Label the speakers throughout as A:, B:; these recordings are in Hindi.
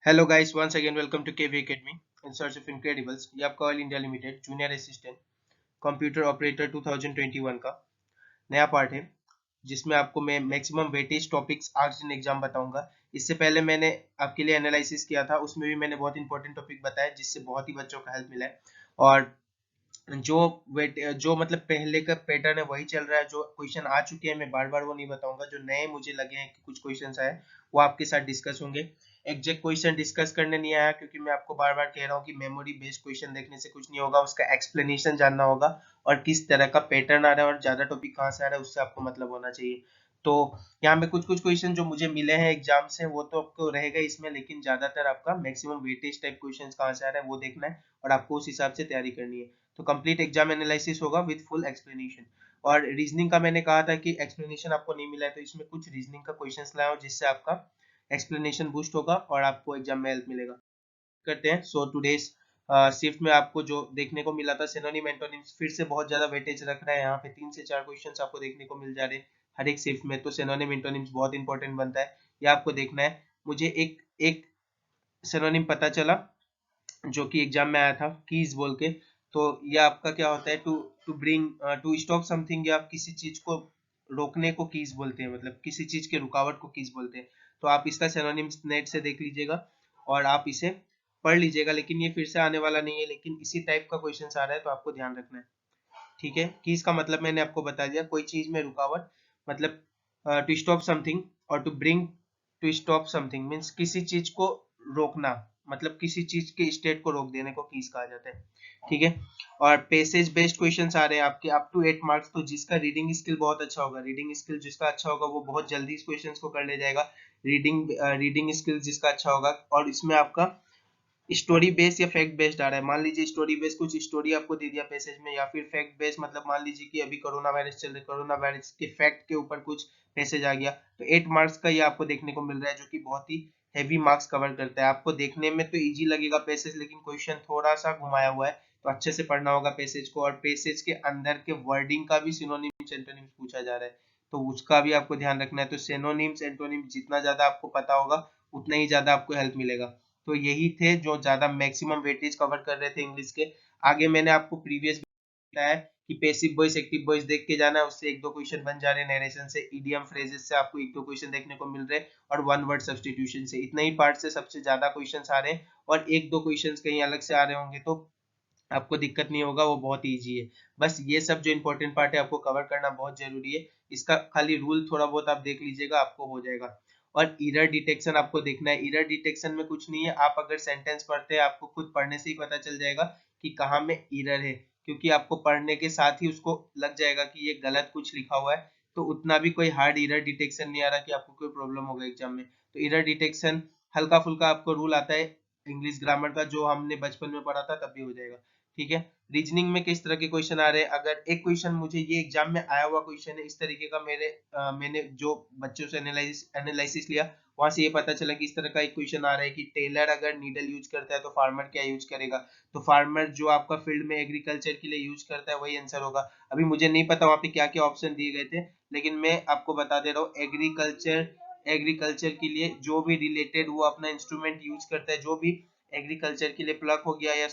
A: Hello guys, once again welcome to KV Academy in search of incredibles. ये आपका Oil India Limited junior assistant computer operator 2021 का नया पार्ट है, जिसमें आपको मैं मैक्सिमम वेटेज टॉपिक्स आज इन एग्जाम बताऊंगा। इससे पहले मैंने आपके लिए एनालिसिस किया था, उसमें भी मैंने बहुत इंपॉर्टेंट टॉपिक बताया जिससे बहुत ही बच्चों का हेल्प मिला है। और जो वेट जो मतलब पहले का पैटर्न है वही चल रहा है। जो क्वेश्चन आ चुके हैं मैं बार बार वो नहीं बताऊंगा, जो नए मुझे लगे हैं कि कुछ क्वेश्चंस आए वो आपके साथ डिस्कस होंगे। एग्जैक्ट क्वेश्चन डिस्कस करने नहीं आया, क्योंकि मैं आपको बार बार कह रहा हूँ कि मेमोरी बेस्ड क्वेश्चन देखने से कुछ नहीं होगा, उसका एक्सप्लेनेशन जानना होगा और किस तरह का पैटर्न आ रहा है और ज्यादा टॉपिक कहाँ से आ रहा है उससे आपको मतलब होना चाहिए। तो यहाँ पे कुछ कुछ क्वेश्चन जो मुझे मिले हैं एग्जाम से वो तो आपको रहेगा इसमें, लेकिन ज्यादातर आपका मैक्सिमम वेटेज टाइप क्वेश्चन कहाँ से आ रहा है वो देखना है और आपको उस हिसाब से तैयारी करनी है। तो कंप्लीट एग्जाम एनालिसिस होगा विद फुल एक्सप्लेनेशन। और रीजनिंग का मैंने कहा था कि एक्सप्लेनेशन आपको नहीं मिला है, तो इसमें कुछ रीजनिंग का क्वेश्चंस लाया हूं जिससे आपका एक्सप्लेनेशन बूस्ट होगा और आपको एग्जाम में हेल्प मिलेगा। करते हैं। सो टुडेस शिफ्ट में आपको जो देखने को मिला था सिनोनिम एंटोनिम्स, फिर से बहुत ज्यादा वेटेज रख रहा है। यहाँ पे 3 से 4 क्वेश्चंस आपको देखने को मिल जा रहे हैं हर एक शिफ्ट में, तो सिनोनिम एंटोनिम्स बहुत इंपॉर्टेंट बनता है। ये आपको देखना है। मुझे एक एक सिनोनिम पता चला जो कि एग्जाम में आया था, कीज बोल के। तो ये आपका क्या होता है, to to bring to stop something, या किसी चीज को रोकने को कीज बोलते हैं, मतलब किसी चीज के रुकावट को कीज बोलते हैं। तो आप इसका सिनोनिम्स नेट से देख लीजिएगा और आप इसे पढ़ लीजिएगा, लेकिन ये फिर से आने वाला नहीं है, लेकिन इसी टाइप का क्वेश्चन आ रहा है तो आपको ध्यान रखना है। ठीक है, कीज का मतलब मैंने आपको बता दिया, कोई चीज में रुकावट, मतलब टू स्टॉप समथिंग और to bring to stop something means किसी चीज को रोकना, मतलब किसी चीज के स्टेट को रोक देने को कीज कहा जाता है। ठीक है। और पेसेज बेस्ड क्वेश्चंस आ रहे हैं आपके अप टू 8 मार्क्स, तो जिसका रीडिंग स्किल बहुत अच्छा होगा, रीडिंग स्किल जिसका अच्छा होगा वो बहुत जल्दी इस क्वेश्चंस को कर ले जाएगा। रीडिंग स्किल जिसका अच्छा होगा, और इसमें आपका स्टोरी बेस्ड या फैक्ट बेस्ड आ रहा है। मान लीजिए स्टोरी बेस्ड, कुछ स्टोरी आपको दे दिया पैसेज में, या फिर फैक्ट बेस्ड मतलब मान लीजिए कि अभी कोरोना वायरस चल रहा है, कोरोना वायरस के फैक्ट के ऊपर कुछ पैसेज आ गया, तो 8 मार्क्स का ये आपको देखने को मिल रहा है, जो कि बहुत ही हैवी मार्क्स कवर करता है। आपको देखने में तो इजी लगेगा पैसेज, लेकिन क्वेश्चन थोड़ा सा घुमाया हुआ है, तो अच्छे से पढ़ना होगा पैसेज को। और पैसेज के अंदर के वर्डिंग का भी सिनोनिम्स एंटोनिम्स पूछा जा रहा है, तो उसका भी आपको ध्यान रखना है। तो सिनोनिम्स एंटोनिम्स जितना ज्यादा आपको पता होगा उतना ही ज्यादा आपको हेल्प मिलेगा। तो यही थे जो ज्यादा मैक्सिमम वेटेज कवर कर रहे थे इंग्लिश के। आगे मैंने आपको प्रीवियस बताया कि पैसिव वॉइस एक्टिव वॉइस देख के जाना है, उससे एक दो क्वेश्चन बन जा रहे हैं, नरेशन से, इडियम फ्रेजेस से आपको एक दो क्वेश्चन देखने को मिल रहे हैं, और वन वर्ड सब्स्टिट्यूशन से। इतना ही पार्ट से सबसे ज्यादा क्वेश्चन आ रहे हैं, और एक दो क्वेश्चन कहीं अलग से आ रहे होंगे तो आपको दिक्कत नहीं होगा, वो बहुत इजी है। बस ये सब जो इंपॉर्टेंट पार्ट है आपको कवर करना बहुत जरूरी है। इसका खाली रूल थोड़ा बहुत आप देख लीजिएगा, आपको हो जाएगा। और इरर डिटेक्शन आपको देखना है। इरर डिटेक्शन में कुछ नहीं है, आप अगर सेंटेंस पढ़ते हैं आपको खुद पढ़ने से ही पता चल जाएगा कि कहाँ में इरर है, क्योंकि आपको पढ़ने के साथ ही उसको लग जाएगा कि ये गलत कुछ लिखा हुआ है। तो उतना भी कोई हार्ड इरर डिटेक्शन नहीं आ रहा कि आपको कोई प्रॉब्लम होगा एग्जाम में। तो इरर डिटेक्शन हल्का फुल्का आपको रूल आता है इंग्लिश ग्रामर का, जो हमने बचपन में पढ़ा था तब भी हो जाएगा। ठीक है। रीजनिंग में किस तरह के क्वेश्चन आ रहे हैं, अगर एक क्वेश्चन मुझे ये एग्जाम में आया हुआ क्वेश्चन है इस तरीके का, मैंने जो बच्चों से एनालिसिस लिया वहां से ये पता चला कि इस तरह का एक क्वेश्चन आ रहा है कि टेलर अगर नीडल यूज करता है तो फार्मर क्या यूज करेगा। तो फार्मर जो आपका फील्ड में एग्रीकल्चर के लिए यूज करता है वही आंसर होगा। अभी मुझे नहीं पता वहां पे क्या क्या ऑप्शन दिए गए थे, लेकिन मैं आपको बता दे रहा हूँ, एग्रीकल्चर के लिए जो भी रिलेटेड वो अपना इंस्ट्रूमेंट यूज करता है, जो भी एग्रीकल्चर के लिए प्लग हो गया या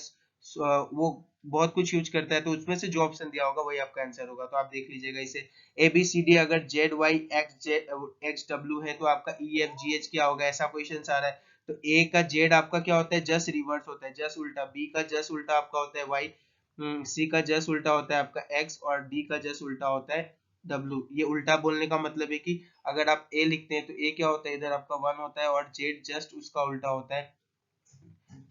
A: वो बहुत कुछ यूज करता है, तो उसमें से जो ऑप्शन दिया होगा वही आपका आंसर होगा। तो आप देख लीजिएगा इसे। ए बी सी डी अगर जेड वाई एक्स डब्ल्यू है तो आपका ई एफ जी एच क्या होगा, ऐसा क्वेश्चन आ रहा है। तो ए का जेड आपका क्या होता है, जस्ट रिवर्स होता है, जस्ट उल्टा। बी का जस्ट उल्टा आपका होता है वाई, सी का जस्ट उल्टा होता है आपका एक्स, और डी का जस्ट उल्टा होता है डब्ल्यू। ये उल्टा बोलने का मतलब है कि अगर आप ए लिखते हैं तो ए क्या होता है, इधर आपका वन होता है, और जेड जस्ट उसका उल्टा होता है।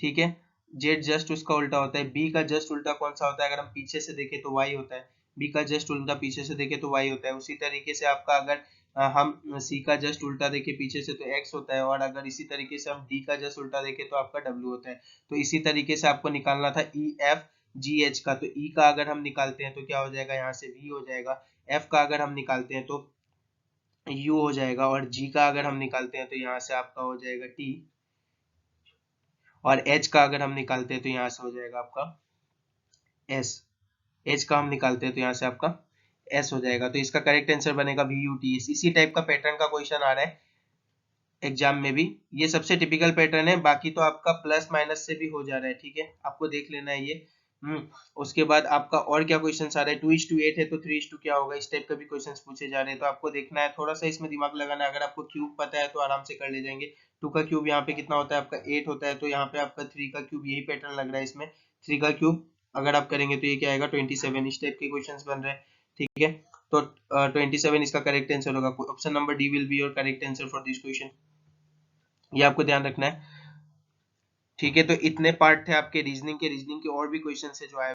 A: ठीक है। जेड जस्ट उसका उल्टा होता है। बी का जस्ट उल्टा कौन सा होता है, अगर हम पीछे से देखें तो वाई होता है। बी का जस्ट उल्टा पीछे से देखें तो वाई होता है। उसी तरीके से आपका अगर हम सी का जस्ट उल्टा देखें पीछे से तो एक्स होता है, और अगर इसी तरीके से हम डी का जस्ट उल्टा देखें तो आपका डब्ल्यू होता है। तो इसी तरीके से आपको निकालना था ई एफ जी एच का। तो ई का अगर हम निकालते हैं तो क्या हो जाएगा, यहाँ से वी हो जाएगा। एफ का अगर हम निकालते हैं तो यू हो जाएगा, और जी का अगर हम निकालते हैं तो यहाँ से आपका हो जाएगा टी, और एच का अगर हम निकालते हैं तो यहाँ से हो जाएगा आपका एस। एच का हम निकालते हैं तो यहाँ से आपका एस हो जाएगा। तो इसका करेक्ट आंसर बनेगा वी यू टी एस। इसी टाइप का पैटर्न का क्वेश्चन आ रहा है एग्जाम में भी ये सबसे टिपिकल पैटर्न है। बाकी तो आपका प्लस माइनस से भी हो जा रहा है, ठीक है, आपको देख लेना है ये। उसके बाद आपका और क्या क्वेश्चन आ रहा है, 2:8 है तो 3:2 क्या होगा, इस टाइप का भी क्वेश्चन पूछे जा रहे हैं। तो आपको देखना है, थोड़ा सा इसमें दिमाग लगाना है। अगर आपको क्यूब पता है तो आराम से कर ले जाएंगे। 2 का क्यूब यहाँ पे कितना होता है आपका 8 होता है, तो यहाँ पे आपका 3 का क्यूब यही पैटर्न लग रहा है इसमें। 3 का क्यूब अगर आप करेंगे तो ये क्या आएगा 27, इस टाइप के क्वेश्चन बन रहे हैं, ठीक है। तो 27 इसका करेक्ट आंसर होगा। Option number D will be your correct answer for this question, ये आपको ध्यान रखना है, ठीक है। तो इतने पार्ट थे आपके रीजनिंग के और भी क्वेश्चन है जो आए।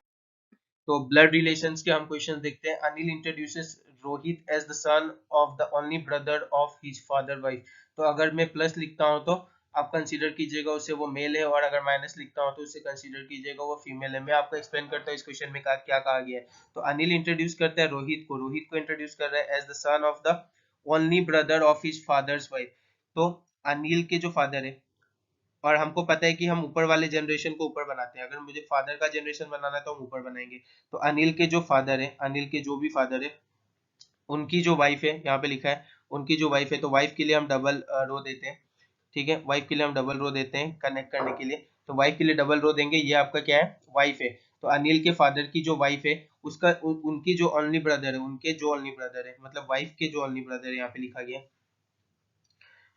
A: तो ब्लड रिलेशंस के हम क्वेश्चन देखते हैं। Anil introduces Rohit as the son of the only brother of his father wife. तो अगर मैं प्लस लिखता हूं तो आप कंसीडर कीजिएगा उसे वो मेल है, और अगर माइनस लिखता हूं तो उसे कंसीडर कीजिएगा वो फीमेल है। मैं आपको एक्सप्लेन करता हूँ इस क्वेश्चन में क्या कहा गया है। तो अनिल इंट्रोड्यूस करता है रोहित को इंट्रोड्यूस कर रहा है as the son of the only brother of his father's wife. तो अनिल के जो फादर है, और हमको पता है कि हम ऊपर वाले जनरेशन को ऊपर बनाते हैं। अगर मुझे फादर का जनरेशन बनाना है तो हम ऊपर बनाएंगे। तो अनिल के जो फादर है, अनिल के जो भी फादर है, उनकी जो वाइफ है, यहाँ पे लिखा है उनकी जो वाइफ है, तो वाइफ के लिए हम डबल रो देते हैं, ठीक है। वाइफ के लिए हम डबल रो देते हैं कनेक्ट करने के लिए। तो वाइफ के लिए डबल रो देंगे, ये आपका क्या है वाइफ है। तो अनिल के फादर की जो वाइफ है, उसका उनकी जो ओनली ब्रदर है, उनके जो ओनली ब्रदर है, मतलब वाइफ के जो ओनली ब्रदर है, यहाँ पे लिखा गया,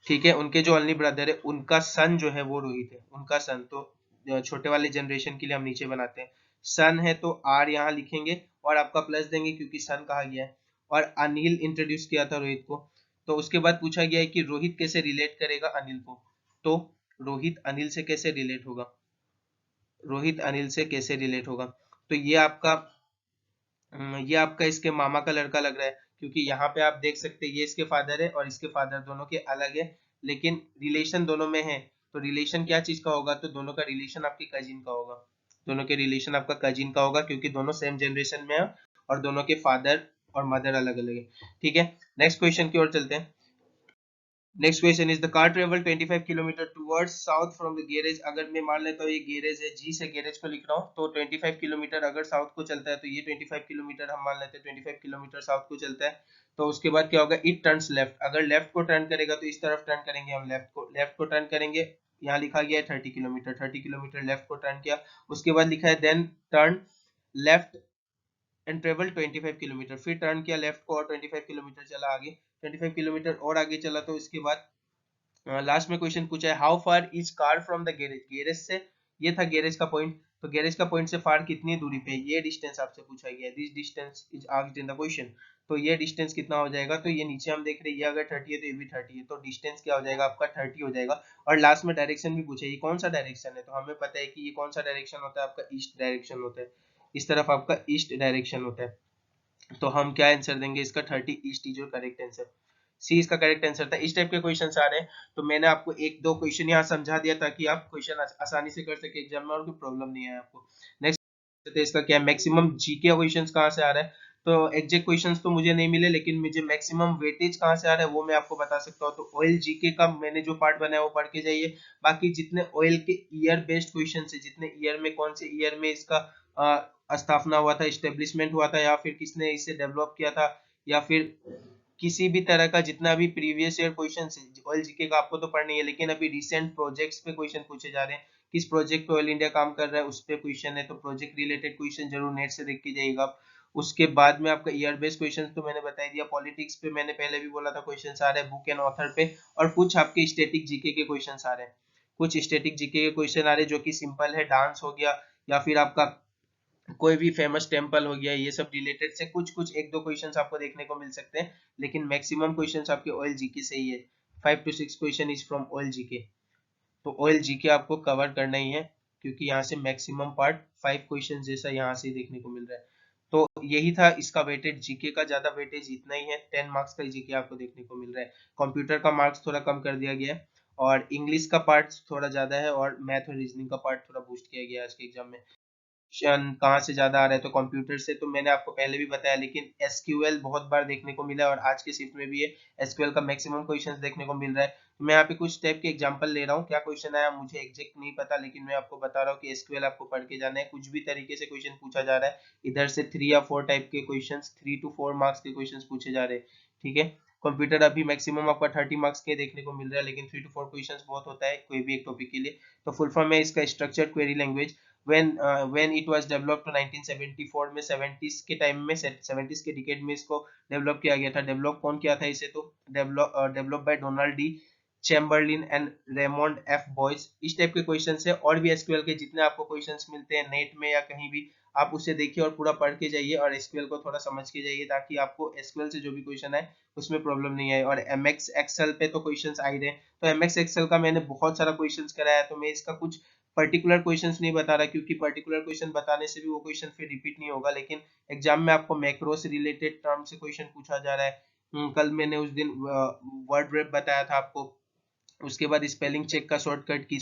A: ठीक है। उनके जो ओनली ब्रदर है, उनका सन जो है वो रोहित है, उनका सन। तो छोटे वाले जनरेशन के लिए हम नीचे बनाते हैं, सन है तो आर यहाँ लिखेंगे और आपका प्लस देंगे क्योंकि सन कहा गया है। और अनिल इंट्रोड्यूस किया था रोहित को। तो उसके बाद पूछा गया है कि रोहित कैसे रिलेट करेगा अनिल को। तो रोहित अनिल से कैसे रिलेट होगा, रोहित अनिल से कैसे रिलेट होगा। तो ये आपका इसके मामा का लड़का लग रहा है, क्योंकि यहाँ पे आप देख सकते हैं ये इसके फादर है और इसके फादर दोनों के अलग है, लेकिन रिलेशन दोनों में है। तो रिलेशन क्या चीज का होगा, तो दोनों का रिलेशन आपके कजिन का होगा, दोनों के रिलेशन आपका कजिन का होगा, क्योंकि दोनों सेम जनरेशन में है और दोनों के फादर और मदर अलग अलग है, ठीक है। नेक्स्ट क्वेश्चन की ओर चलते हैं। Next question is the car travel 25 kilometre towards south from the garage. अगर मैं मान लेता हूँ ये गैरेज है, जी से गैरेज को लिख रहा हूँ, तो 25 किलोमीटर अगर साउथ को चलता है, तो ये 25 किलोमीटर हम मान लेते हैं 25 किलोमीटर साउथ को चलता है। तो उसके बाद क्या होगा, इट टर्न्स लेफ्ट। अगर लेफ्ट को टर्न करेगा तो इस तरफ टर्न करेंगे, हम लेफ्ट को टर्न करेंगे। यहाँ लिखा गया है 30 किलोमीटर, 30 किलोमीटर लेफ्ट को टर्न किया। उसके बाद लिखा है then turn left and travel 25 kilometre, फिर टर्न किया लेफ्ट को और 25 किलोमीटर चला आगे, 25 किलोमीटर और आगे चला। तो इसके बाद लास्ट में क्वेश्चन पूछा है how far is car from the garage. Garage से, ये था गैरेज का पॉइंट, तो गैरेज का पॉइंट से फार कितनी दूरी पे, ये डिस्टेंस आपसे पूछा गया है। This distance is asked in the question. तो ये डिस्टेंस कितना हो जाएगा, तो ये नीचे हम देख रहे हैं, ये अगर 30 है तो ये भी 30 है, तो डिस्टेंस क्या हो जाएगा आपका 30 हो जाएगा। और लास्ट में डायरेक्शन भी पूछा है, ये कौन सा डायरेक्शन है, तो हमें पता है कि ये कौन सा डायरेक्शन होता है आपका ईस्ट डायरेक्शन होता है, इस तरफ आपका ईस्ट डायरेक्शन होता है। तो हम क्या आंसर देंगे इसका, 30 ईस्ट is your correct answer, C इसका करेक्ट आंसर था। इस टाइप के क्वेश्चंस आ रहे हैं, तो मैंने आपको एक दो क्वेश्चन यहाँ समझा दिया ताकि आप क्वेश्चन आसानी से कर सके एग्जाम में और कोई प्रॉब्लम नहीं है आपको। नेक्स्ट इसका क्या है, मैक्सिमम जीके क्वेश्चंस कहाँ से आ रहा है। तो एग्जैक्ट क्वेश्चंस तो मुझे नहीं मिले, लेकिन मुझे मैक्सिमम वेटेज कहाँ से आ रहा है वो मैं आपको बता सकता हूँ। तो ऑयल जीके का मैंने जो पार्ट बनाया वो पढ़ के जाइए। बाकी जितने ऑयल के ईयर बेस्ड क्वेश्चन है, जितने ईयर में, कौन से ईयर में इसका स्थापना हुआ था, इस्टेब्लिशमेंट हुआ था, या फिर किसने इसे डेवलप किया था, या फिर किसी भी तरह का जितना भी प्रीवियस ईयर क्वेश्चन है ऑयल जीके का आपको तो पढ़नी है, लेकिन अभी रिसेंट प्रोजेक्ट्स पे क्वेश्चन पूछे जा रहे हैं। किस प्रोजेक्ट पे ऑयल इंडिया काम कर रहा है उस पे क्वेश्चन है, तो प्रोजेक्ट रिलेटेड क्वेश्चन जरूर नेट से देख के जाइएगा आप। उसके बाद में आपका ईयर बेस्ड क्वेश्चन तो मैंने बता दिया। पॉलिटिक्स पे मैंने पहले भी बोला था क्वेश्चन आ रहे हैं बुक एंड ऑथर पे, और कुछ आपके स्टैटिक जीके के क्वेश्चन आ रहे हैं, कुछ स्टैटिक जीके के क्वेश्चन आ रहे हैं जो कि सिंपल है, डांस हो गया या फिर आपका कोई भी फेमस टेम्पल हो गया, ये सब रिलेटेड से कुछ कुछ एक दो क्वेश्चंस आपको देखने को मिल सकते हैं, लेकिन मैक्सिमम क्वेश्चंस आपके ऑयल जीके से ही है। 5 to 6 question is from oil GK. तो ऑयल जीके आपको कवर करना ही है, क्योंकि यहाँ से मैक्सिमम पार्ट 5 क्वेश्चन जैसा यहाँ से देखने को मिल रहा है। तो यही था इसका वेटेज, जीके का ज्यादा वेटेज इतना ही है, 10 मार्क्स का जीके आपको देखने को मिल रहा है। कंप्यूटर का मार्क्स थोड़ा कम कर दिया गया है, और इंग्लिश का पार्ट थोड़ा ज्यादा है, और मैथ और रीजनिंग का पार्ट थोड़ा बूस्ट किया गया है आज के एग्जाम में। कहाँ से ज्यादा आ रहा है, तो कंप्यूटर से तो मैंने आपको पहले भी बताया, लेकिन एसक्यूएल बहुत बार देखने को मिला है, और आज के शिफ्ट में भी है एसक्यूएल का मैक्सिमम क्वेश्चंस देखने को मिल रहा है। तो मैं यहाँ पे कुछ टाइप के एग्जांपल ले रहा हूँ, क्या क्वेश्चन आया मुझे एग्जैक्ट नहीं पता, लेकिन मैं आपको बता रहा हूँ कि एसक्यूएल आपको पढ़ के जाना है, कुछ भी तरीके से क्वेश्चन पूछा जा रहा है। इधर से 3 या 4 टाइप के क्वेश्चन, 3 to 4 मार्क्स के क्वेश्चन पूछे जा रहे हैं, ठीक है। कंप्यूटर अभी मैक्सिमम आपका 30 मार्क्स के देखने को मिल रहा है, लेकिन 3 to 4 क्वेश्चंस बहुत होता है कोई भी एक टॉपिक के लिए। तो फुल फॉर्म है इसका structured query language. when it was developed to 1974 में 70s के टाइम में 70s के डिकेड में इसको डेवलप किया गया था। डेवलप कौन किया था इसे? तो develop by Donald De Chamberlain and Raymond F boys. इस टाइप के क्वेश्चंस है, और भी एसक्यूएल के जितने आपको क्वेश्चंस मिलते हैं नेट में या कहीं भी, आप उसे देखिए और पूरा पढ़ के जाइए और एसक्यूएल को थोड़ा समझ के जाइए, ताकि आपको एसक्यूएल से जो भी क्वेश्चन है उसमें प्रॉब्लम नहीं आए। और एमएक्स एक्सेल पे तो क्वेश्चंस आ ही रहे हैं, तो एमएक्स एक्सेल का मैंने बहुत सारा क्वेश्चंस कराया, तो मैं इसका कुछ पर्टिकुलर क्वेश्चंस नहीं बता रहा, क्योंकि पर्टिकुलर क्वेश्चन बताने से भी वो क्वेश्चन फिर रिपीट नहीं होगा। लेकिन एग्जाम में आपको मैक्रो से रिलेटेड टर्म से क्वेश्चन पूछा जा रहा है। कल मैंने उस दिन वर्ड रेप बताया था आपको, उसके बाद स्पेलिंग चेक का शॉर्टकट की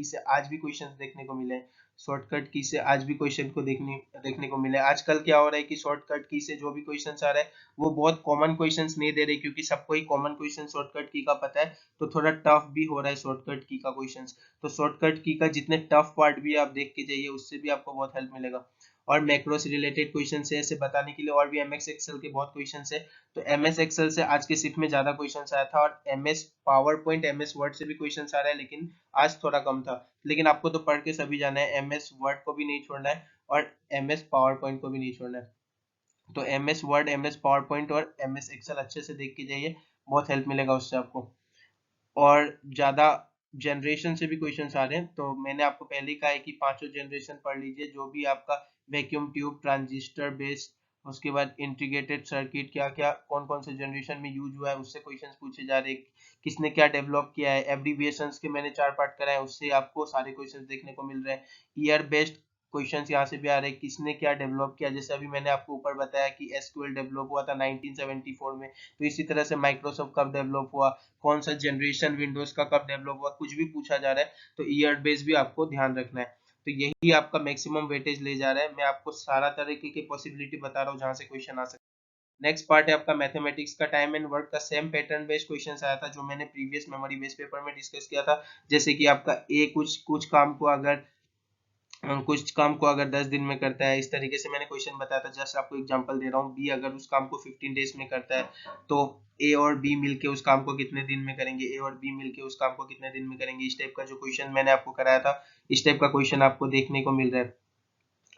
A: से आज भी क्वेश्चंस देखने को मिले। शॉर्टकट की से आज भी क्वेश्चन को देखने को मिले। आजकल क्या हो रहा है कि शॉर्टकट की से जो भी क्वेश्चंस आ रहे हैं वो बहुत कॉमन क्वेश्चंस नहीं दे रहे, क्योंकि सबको ही कॉमन क्वेश्चन शॉर्टकट की का पता है, तो थोड़ा टफ भी हो रहा है शॉर्टकट की का क्वेश्चंस। तो शॉर्टकट की का जितने टफ पार्ट भी आप देख के जाइए, उससे भी आपको बहुत हेल्प मिलेगा। और मैक्रो से रिलेटेड क्वेश्चन है ऐसे बताने के लिए, और भी एमएस एक्सेल के बहुत क्वेश्चन है। तो एमएस एक्सेल से आज के शिफ्ट में ज्यादा क्वेश्चन आया था, और MS power point MS word से भी क्वेश्चन आ रहा है, लेकिन आज थोड़ा कम था। लेकिन आपको तो पढ़ के सभी जाना है, एमएस वर्ड को भी नहीं छोड़ना है और एमएस पावर पॉइंट को भी नहीं छोड़ना है। तो MS word, MS power point और एमएस एक्सेल अच्छे से देख के जाइए, बहुत हेल्प मिलेगा उससे आपको। और ज्यादा जनरेशन से भी क्वेश्चंस आ रहे हैं, तो मैंने आपको पहले ही कहा है कि पांचों जनरेशन पढ़ लीजिए, जो भी आपका वैक्यूम ट्यूब, ट्रांजिस्टर बेस्ड, उसके बाद इंटीग्रेटेड सर्किट, क्या क्या कौन कौन से जनरेशन में यूज हुआ है, उससे क्वेश्चंस पूछे जा रहे हैं। किसने क्या डेवलप किया है, एब्रीविएशंस के मैंने 4 पार्ट कराए, उससे आपको सारे क्वेश्चंस देखने को मिल रहे हैं। ईयर बेस्ड क्वेश्चंस यहाँ से भी आ रहे हैं, किसने क्या डेवलप किया। जैसे अभी मैंने आपको ऊपर बताया कि एसक्यूएल डेवलप हुआ था 1974 में, तो इसी तरह से माइक्रोसॉफ्ट कब डेवलप हुआ, कौन सा जनरेशन विंडोज का कब डेवलप हुआ, कुछ भी पूछा जा रहा है, तो ईयर बेस भी आपको ध्यान रखना है। तो यही आपका मैक्सिमम वेटेज ले जा रहा है। मैं आपको सारा तरीके की पॉसिबिलिटी बता रहा हूँ जहां से क्वेश्चन आ सकता है। नेक्स्ट पार्ट है आपका मैथमेटिक्स का। टाइम एंड वर्क का सेम पैटर्न बेस्ड क्वेश्चन आया था, जो मैंने प्रीवियस मेमोरी बेस्ड पेपर में डिस्कस किया था। जैसे कि आपका ए कुछ काम को अगर 10 दिन में करता है, इस तरीके से मैंने क्वेश्चन बताया था। जस्ट आपको एग्जांपल दे रहा हूँ, बी अगर उस काम को 15 डेज में करता है, तो ए और बी मिलके उस काम को कितने दिन में करेंगे, ए और बी मिलके उस काम को कितने दिन में करेंगे। इस टाइप का जो क्वेश्चन मैंने आपको कराया था, इस टाइप का क्वेश्चन आपको देखने को मिल रहा है।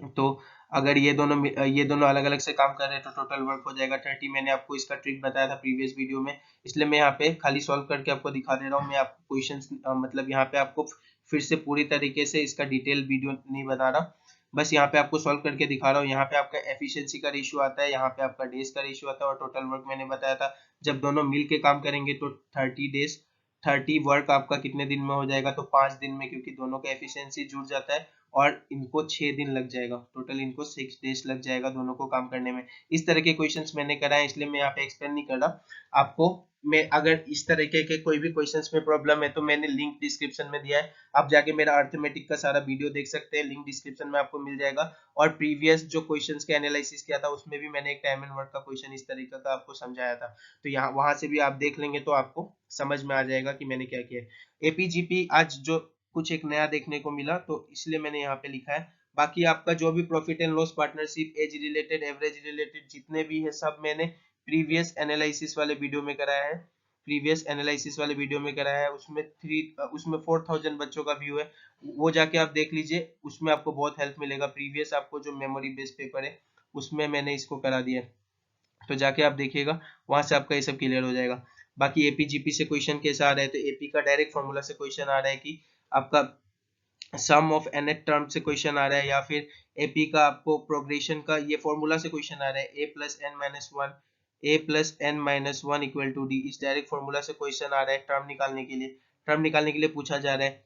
A: तो अगर ये दोनों अलग अलग से काम कर रहे हैं, तो टोटल वर्क हो जाएगा 30। मैंने आपको इसका ट्रिक बताया था प्रीवियस वीडियो में, इसलिए मैं यहाँ पे खाली सॉल्व करके आपको दिखा दे रहा हूँ। मैं आपको क्वेश्चन मतलब यहाँ पे आपको फिर से पूरी तरीके से इसका डिटेल वीडियो नहीं बना रहा, बस यहाँ पे आपको सॉल्व करके दिखा रहा हूँ। यहाँ पे आपका एफिशिएंसी का रेशियो आता है, यहाँ पे आपका डेज का रेशियो आता है, और टोटल वर्क मैंने बताया था जब दोनों मिल के काम करेंगे तो 30 डेज, 30 वर्क आपका कितने दिन में हो जाएगा, तो 5 दिन में, क्योंकि दोनों का एफिशिएंसी जुड़ जाता है। और इनको 6 दिन लग जाएगा, टोटल इनको 6 डेज लग जाएगा दोनों को काम करने में। इस तरह के क्वेश्चंस मैंने कराए, इसलिए मैं यहाँ पे एक्सप्लेन नहीं कर रहा आपको। मैं अगर इस तरीके के कोई भी क्वेश्चंस में प्रॉब्लम है, तो मैंने लिंक डिस्क्रिप्शन में दिया है, आप जाके मेरा अर्थमेटिक का सारा वीडियो देख सकते हैं, लिंक डिस्क्रिप्शन में आपको मिल जाएगा। और प्रीवियस जो क्वेश्चंस के एनालिसिस किया था, उसमें भी मैंने एक टाइम एंड वर्क का क्वेश्चन इस तरीके का आपको समझाया था, तो यहाँ वहां से भी आप देख लेंगे तो आपको समझ में आ जाएगा कि मैंने क्या किया। एपीजीपी आज जो कुछ एक नया देखने को मिला, तो इसलिए मैंने यहाँ पे लिखा है। बाकी आपका जो भी profit and loss, partnership, age related, average related जितने भी है, सब मैंने प्रीवियस एनालिसिस वाले वीडियो में कराया है। उसमें 4000 बच्चों का व्यू है, वो जाके आप देख लीजिए, उसमें आपको बहुत हेल्प मिलेगा। प्रीवियस आपको जो मेमोरी बेस्ड पेपर है, उसमें मैंने इसको करा दिया है, तो जाके आप देखिएगा, वहां से आपका ये सब क्लियर हो जाएगा। बाकी एपीजीपी से क्वेश्चन कैसा आ रहा है, तो एपी का डायरेक्ट फॉर्मूला से क्वेश्चन आ रहा है कि आपका सम ऑफ nth टर्म से क्वेश्चन आ रहा है, या फिर एपी का आपको प्रोग्रेशन का ये फॉर्मूला से क्वेश्चन आ रहा है, a+n-1 इक्वल टू डी। इस डायरेक्ट फॉर्मूला से क्वेश्चन आ रहा है टर्म निकालने के लिए पूछा जा रहा है।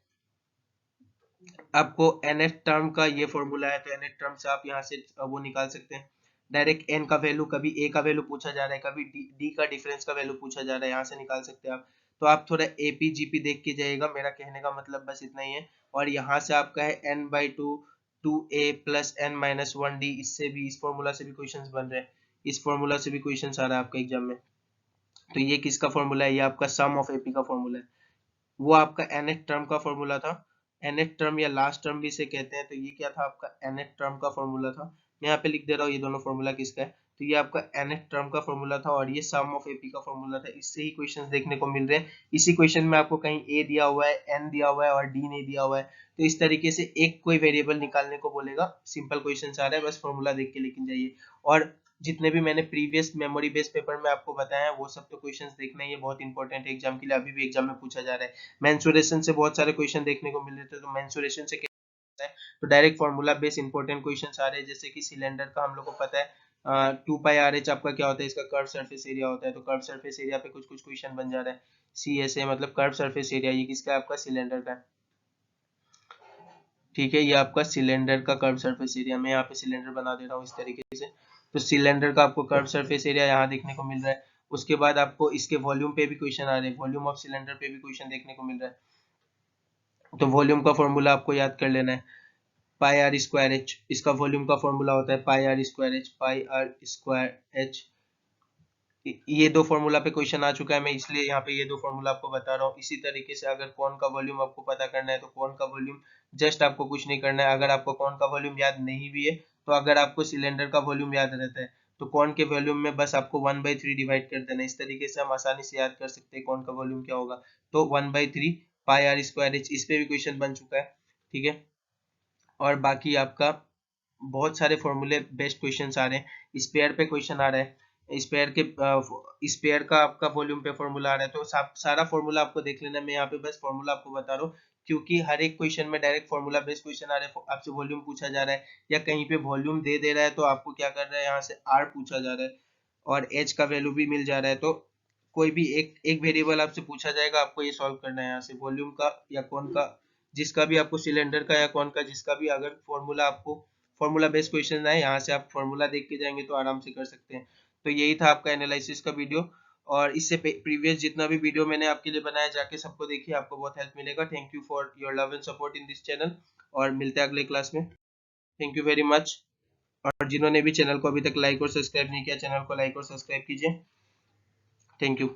A: आपको nth टर्म का ये फॉर्मूला है, तो nth टर्म से आप यहाँ से वो निकाल सकते हैं डायरेक्ट। n का वैल्यू, कभी a का वैल्यू पूछा जा रहा है, कभी d का डिफरेंस का वैल्यू पूछा जा रहा है, यहाँ से निकाल सकते हैं आप। तो आप थोड़ा एपीजीपी देख के जाइएगा, मेरा कहने का मतलब बस इतना ही है। और यहाँ से आपका है n/2 2a+n-1d, इससे भी, इस फॉर्मूला से भी क्वेश्चंस बन रहे हैं, इस फॉर्मूला से भी क्वेश्चंस आ रहा है आपका एग्जाम में। तो ये किसका फॉर्मूला है? ये आपका सम ऑफ एपी का फॉर्मूला है। वो आपका nth टर्म का फॉर्मूला था, nth टर्म या लास्ट टर्म भी इसे कहते हैं। तो ये क्या था? आपका nth टर्म का फॉर्मूला था। मैं यहाँ पे लिख दे रहा हूँ ये दोनों फॉर्मूला किसका है। तो ये आपका nth टर्म का फॉर्मूला था और ये सम ऑफ एपी का फॉर्मूला था। इससे ही क्वेश्चंस देखने को मिल रहे हैं। इसी क्वेश्चन में आपको कहीं a दिया हुआ है, n दिया हुआ है और d नहीं दिया हुआ है। तो इस तरीके से एक कोई वेरिएबल निकालने को बोलेगा। सिंपल क्वेश्चन आ रहा है, बस फॉर्मूला देख के लेकिन जाइए। और जितने भी मैंने प्रीवियस मेमोरी बेस्ड पेपर में आपको बताया है वो सब तो क्वेश्चंस देखना ही है, बहुत इंपॉर्टेंट है एग्जाम के लिए। अभी भी एग्जाम में पूछा जा रहा है। मेंसुरेशन से बहुत सारे क्वेश्चन देखने को मिल रहे थे, तो मेंसुरेशन से है तो direct formula base important question आ रहे हैं। जैसे कि सिलेंडर का हम लोग को पता है 2 पाई आर एच आपका क्या होता है, इसका कर्व सरफेस एरिया होता है। तो कर्व सरफेस एरिया पे कुछ कुछ क्वेश्चन बन जा रहा है। सी एस ए मतलब कर्व सरफेस एरिया, ये किसका है, आपका सिलेंडर का है। ठीक है, ये आपका सिलेंडर का कर्व सरफेस एरिया, मैं यहाँ पे सिलेंडर बना दे रहा हूँ इस तरीके से। तो सिलेंडर का आपको कर्व सरफेस एरिया यहाँ देखने को मिल रहा है। उसके बाद आपको इसके वॉल्यूम पे भी क्वेश्चन आ रहे हैं, वॉल्यूम ऑफ सिलेंडर पे भी क्वेश्चन देखने को मिल रहा है। तो वॉल्यूम का फॉर्मूला आपको याद कर लेना है, पाई आर स्क्वायर एच। इसका वॉल्यूम का फॉर्मूला होता है pi r square h, pi r square h. ये दो फॉर्मूला पे क्वेश्चन आ चुका है, मैं इसलिए यहाँ पे ये दो फॉर्मूला आपको बता रहा हूँ। इसी तरीके से अगर कौन का वॉल्यूम आपको पता करना है तो कौन का वॉल्यूम जस्ट आपको कुछ नहीं करना है। अगर आपको कौन का वॉल्यूम याद नहीं भी है तो अगर आपको सिलेंडर का वॉल्यूम याद रहता है तो कौन के वॉल्यूम में बस आपको 1/3 डिवाइड कर देना। इस तरीके से हम आसानी से याद कर सकते हैं कौन का वॉल्यूम क्या होगा। तो 1/3 पाई आर स्क्वायर एच, इस पे भी क्वेश्चन बन चुका है। ठीक है, और बाकी आपका बहुत सारे फॉर्मूले बेस्ड क्वेश्चंस आ रहे हैं। स्पेयर पे क्वेश्चन आ रहा है, स्पेयर का आपका वॉल्यूम पे फॉर्मूला आ रहा है। तो सारा फॉर्मूला आपको देख लेना, मैं यहाँ पे बस फॉर्मूला आपको बता रहा हूँ क्योंकि हर एक क्वेश्चन में डायरेक्ट फॉर्मूला बेस्ड क्वेश्चन आ रहे हैं। आपसे वॉल्यूम पूछा जा रहा है या कहीं पे वॉल्यूम दे रहा है तो आपको क्या कर रहा है, यहाँ से आर पूछा जा रहा है और एच का वैल्यू भी मिल जा रहा है। तो कोई भी एक एक वेरिएबल आपसे पूछा जाएगा, आपको ये सॉल्व करना है यहाँ से वॉल्यूम का या कौन का, जिसका भी आपको सिलेंडर का या कौन का, जिसका भी अगर फॉर्मूला आपको फॉर्मूला बेस्ड क्वेश्चन है यहाँ से आप फॉर्मूला देख के जाएंगे तो आराम से कर सकते हैं। तो यही था आपका एनालिसिस का वीडियो। और इससे प्रीवियस जितना भी वीडियो मैंने आपके लिए बनाया जाके सबको देखिए, आपको बहुत हेल्प मिलेगा। Thank you for your love and support in this channel और मिलते हैं अगले क्लास में। Thank you very much. और जिन्होंने भी चैनल को अभी तक लाइक और सब्सक्राइब नहीं किया, चैनल को लाइक और सब्सक्राइब कीजिए। Thank you.